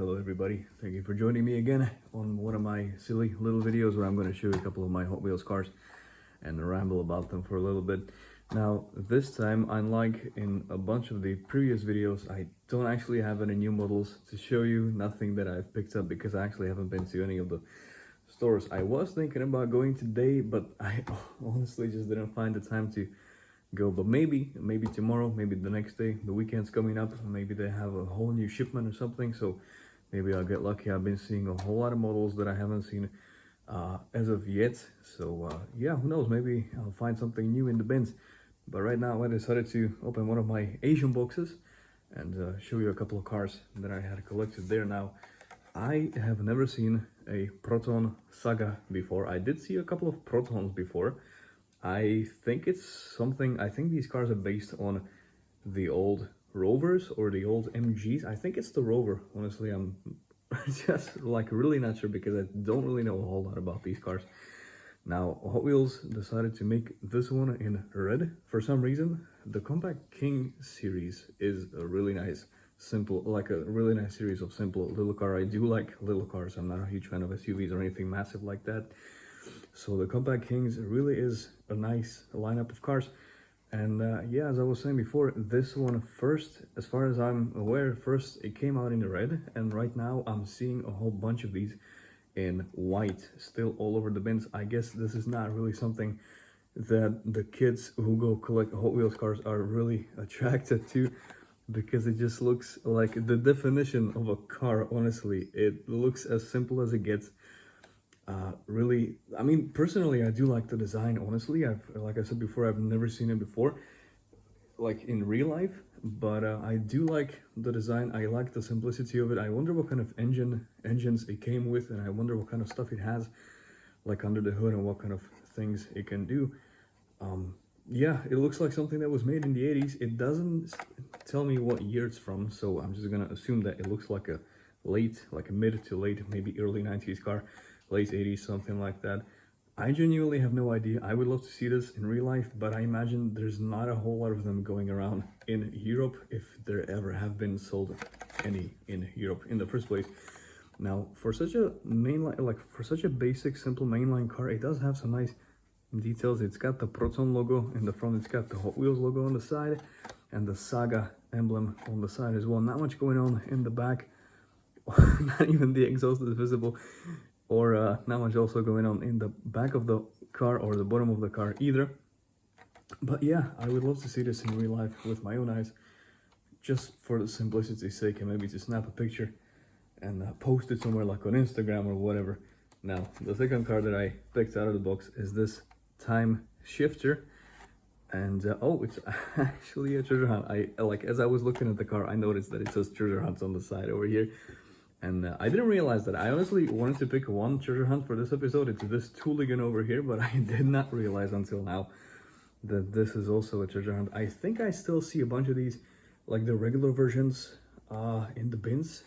Hello everybody, thank you for joining me again on one of my silly little videos where I'm going to show you a couple of my Hot Wheels cars and ramble about them for a little bit. Now this time, unlike in a bunch of the previous videos, I don't actually have any new models to show you, nothing that I've picked up because I actually haven't been to any of the stores. I was thinking about going today, but I honestly just didn't find the time to go. But maybe tomorrow, maybe the next day, the weekend's coming up, maybe they have a whole new shipment or something, so maybe I'll get lucky. I've been seeing a whole lot of models that I haven't seen as of yet, so yeah, who knows, maybe I'll find something new in the bins. But right now I decided to open one of my Asian boxes and show you a couple of cars that I had collected there. Now I have never seen a Proton Saga before. I did see a couple of Protons before. I think it's something, I think these cars are based on the old Rovers or the old MGs. I think it's the Rover, honestly. I'm just like really not sure because I don't really know a whole lot about these cars. Now Hot Wheels decided to make this one in red for some reason. The Compact King series is a really nice simple, like a really nice series of simple little car. I do like little cars. I'm not a huge fan of SUVs or anything massive like that. So the Compact Kings really is a nice lineup of cars. And yeah, as I was saying before, this one first, as far as I'm aware, first it came out in the red, and right now I'm seeing a whole bunch of these in white still all over the bins. I guess this is not really something that the kids who go collect Hot Wheels cars are really attracted to, because it just looks like the definition of a car. Honestly, it looks as simple as it gets. Really, I mean, personally, I do like the design. Honestly, like I said before, I've never seen it before, like in real life, but I do like the design. I like the simplicity of it. I wonder what kind of engines it came with, and I wonder what kind of stuff it has, like under the hood, and what kind of things it can do. Yeah, it looks like something that was made in the 80s. It doesn't tell me what year it's from, so I'm just gonna assume that it looks like a mid to late, maybe early 90s car. Late 80s, something like that. I genuinely have no idea. I would love to see this in real life, but I imagine there's not a whole lot of them going around in Europe, if there ever have been sold any in Europe in the first place. Now, for such a mainline, like for such a basic, simple mainline car, it does have some nice details. It's got the Proton logo in the front, it's got the Hot Wheels logo on the side, and the Saga emblem on the side as well. Not much going on in the back. Not even the exhaust is visible, or not much also going on in the back of the car or the bottom of the car either. But yeah, I would love to see this in real life with my own eyes, just for the simplicity's sake, and maybe to snap a picture and post it somewhere like on Instagram or whatever. Now, the second car that I picked out of the box is this Time Shifter, and oh, it's actually a treasure hunt. As I was looking at the car, I noticed that it says treasure hunt on the side over here. And I didn't realize that. I honestly wanted to pick one treasure hunt for this episode. It's this Tooligan over here, but I did not realize until now that this is also a treasure hunt. I think I still see a bunch of these, like the regular versions, in the bins.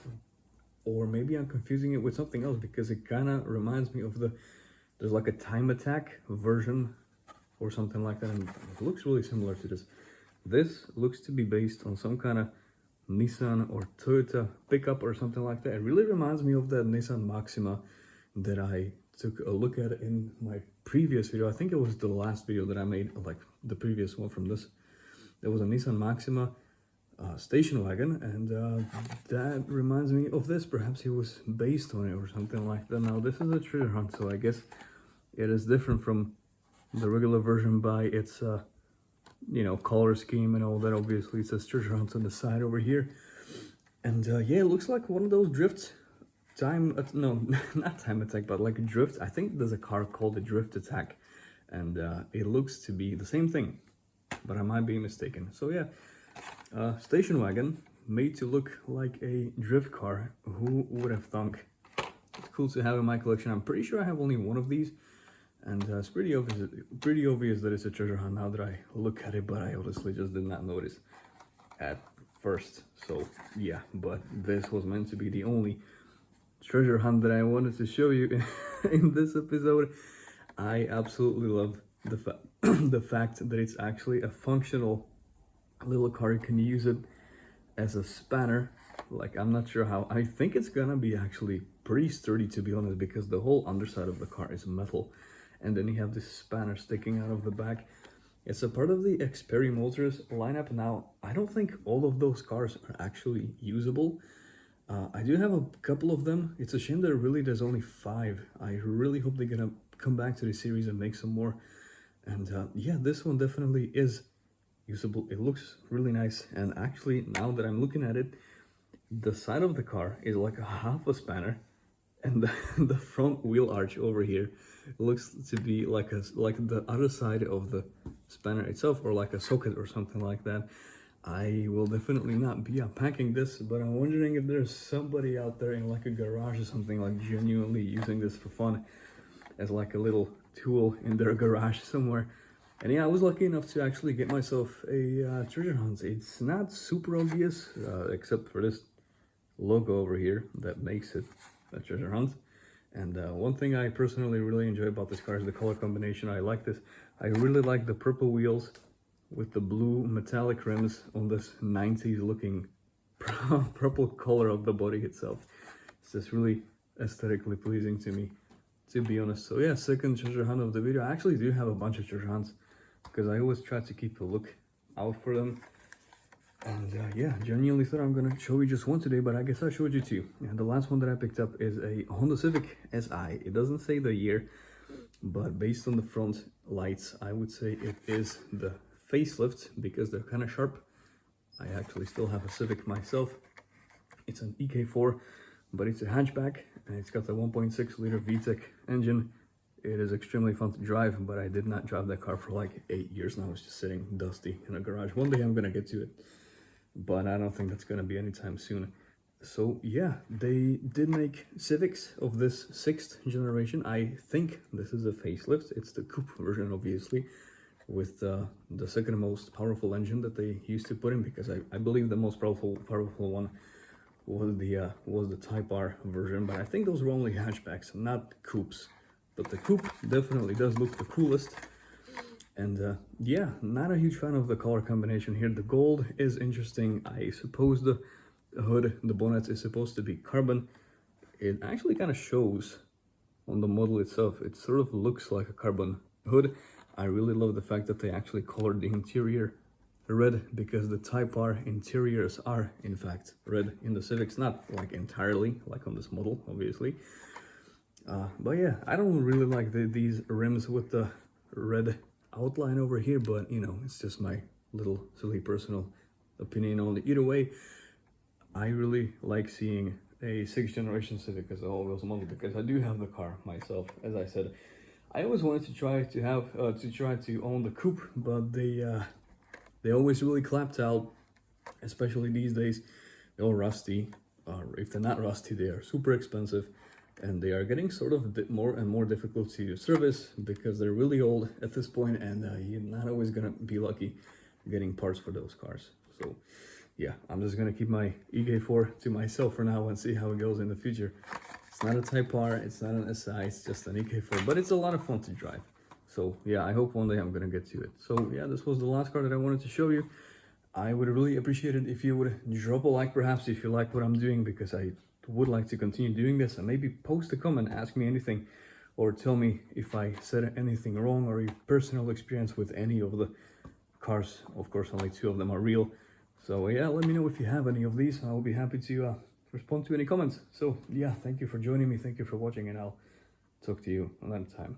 Or maybe I'm confusing it with something else, because it kind of reminds me of there's like a Time Attack version or something like that. And it looks really similar to this. This looks to be based on some kind of Nissan or Toyota pickup or something like that. It really reminds me of that Nissan Maxima that I took a look at in my previous video. I think it was the last video that I made, like the previous one from this. There was a Nissan Maxima station wagon, and that reminds me of this. Perhaps it was based on it or something like that. Now this is a treasure hunt, so I guess it is different from the regular version by its you know, color scheme and all that. Obviously it says treasure hunt on the side over here, and yeah, it looks like one of those drifts. No, not Time Attack, but like a drift. I think there's a car called the Drift Attack, and it looks to be the same thing, but I might be mistaken. So yeah, station wagon made to look like a drift car. Who would have thunk? It's cool to have in my collection. I'm pretty sure I have only one of these. And it's pretty obvious that it's a treasure hunt now that I look at it, but I honestly just did not notice at first. So yeah, but this was meant to be the only treasure hunt that I wanted to show you in this episode. I absolutely love the fact that it's actually a functional little car. You can use it as a spanner, Like, I'm not sure how. I think it's gonna be actually pretty sturdy, to be honest, because the whole underside of the car is metal, and then you have this spanner sticking out of the back. It's a part of the Xperi Motors lineup. Now, I don't think all of those cars are actually usable. I do have a couple of them. It's a shame that really there's only 5. I really hope they're gonna come back to the series and make some more. And yeah, this one definitely is usable. It looks really nice, and actually, now that I'm looking at it, the side of the car is like a half a spanner, and the front wheel arch over here looks to be like the other side of the spanner itself, or like a socket or something like that. I will definitely not be unpacking this, but I'm wondering if there's somebody out there in like a garage or something, like genuinely using this for fun as like a little tool in their garage somewhere. And yeah, I was lucky enough to actually get myself a treasure hunt. It's not super obvious, except for this logo over here that makes it a treasure hunt. And one thing I personally really enjoy about this car is the color combination. I like this. I really like the purple wheels with the blue metallic rims on this 90s looking purple color of the body itself. It's just really aesthetically pleasing to me, to be honest. So yeah, second treasure hunt of the video. I actually do have a bunch of treasure hunts because I always try to keep a look out for them. And yeah, genuinely thought I'm gonna show you just one today, but I guess I showed you two. And the last one that I picked up is a Honda Civic Si. It doesn't say the year, but based on the front lights, I would say it is the facelift because they're kind of sharp. I actually still have a Civic myself. It's an EK4, but it's a hatchback, and it's got the 1.6 liter VTEC engine. It is extremely fun to drive, but I did not drive that car for like 8 years now. It's just sitting dusty in a garage. One day I'm gonna get to it, but I don't think that's gonna be anytime soon. So yeah, they did make Civics of this 6th generation. I think this is a facelift. It's the coupe version, obviously, with the second most powerful engine that they used to put in, because I believe the most powerful one was the Type R version, but I think those were only hatchbacks, not coupes. But the coupe definitely does look the coolest. And yeah, not a huge fan of the color combination here. The gold is interesting. I suppose the hood, the bonnet is supposed to be carbon. It actually kind of shows on the model itself. It sort of looks like a carbon hood. I really love the fact that they actually colored the interior red, because the Type R interiors are in fact red in the Civics, not like entirely like on this model, obviously. But yeah, I don't really like these rims with the red outline over here, but you know, it's just my little silly personal opinion on it. Either way, I really like seeing a 6th generation Civic as a all-wheels model, because I do have the car myself. As I said, I always wanted to try to own the coupe, but they always really clapped out, especially these days. They're all rusty, if they're not rusty, they are super expensive, and they are getting sort of more and more difficult to service because they're really old at this point, and you're not always gonna be lucky getting parts for those cars. So yeah, I'm just gonna keep my EK4 to myself for now and see how it goes in the future. It's not a Type R, it's not an SI, it's just an EK4, but it's a lot of fun to drive. So yeah, I hope one day I'm gonna get to it. So yeah, this was the last car that I wanted to show you. I would really appreciate it if you would drop a like, perhaps, if you like what I'm doing, because I would like to continue doing this, and maybe post a comment, ask me anything, or tell me if I said anything wrong, or your personal experience with any of the cars. Of course, only 2 of them are real. So yeah, let me know if you have any of these. I'll be happy to respond to any comments. So yeah, thank you for joining me, thank you for watching, and I'll talk to you another time.